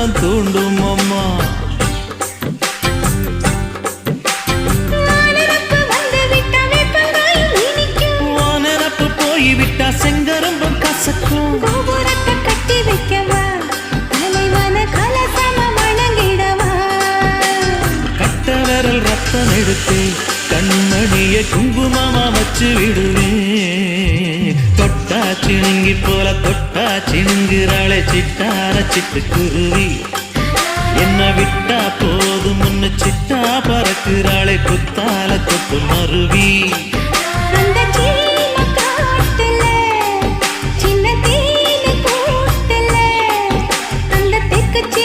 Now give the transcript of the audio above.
உள்ளம் தூண்டும் அம்மா. வானரப்பு போய்விட்டா செங்கரும்பம் கசக்கும். கட்டி வைக்கவா தலைவன கலசம வணங்கிடவா. கட்ட விரல் ரத்தம் எடுத்து கண்மணிய குங்குமமா வச்சு விடுவேன். தொட்டா சிணுங்கி போல தொட்டா சிணுங்குறாளே சிட்டார சிட்டுக்குருவி. என்ன விட்டா போதும் முன்னு சிட்டா பறக்குறாளே குத்தால தொட்டு மருவி. அந்த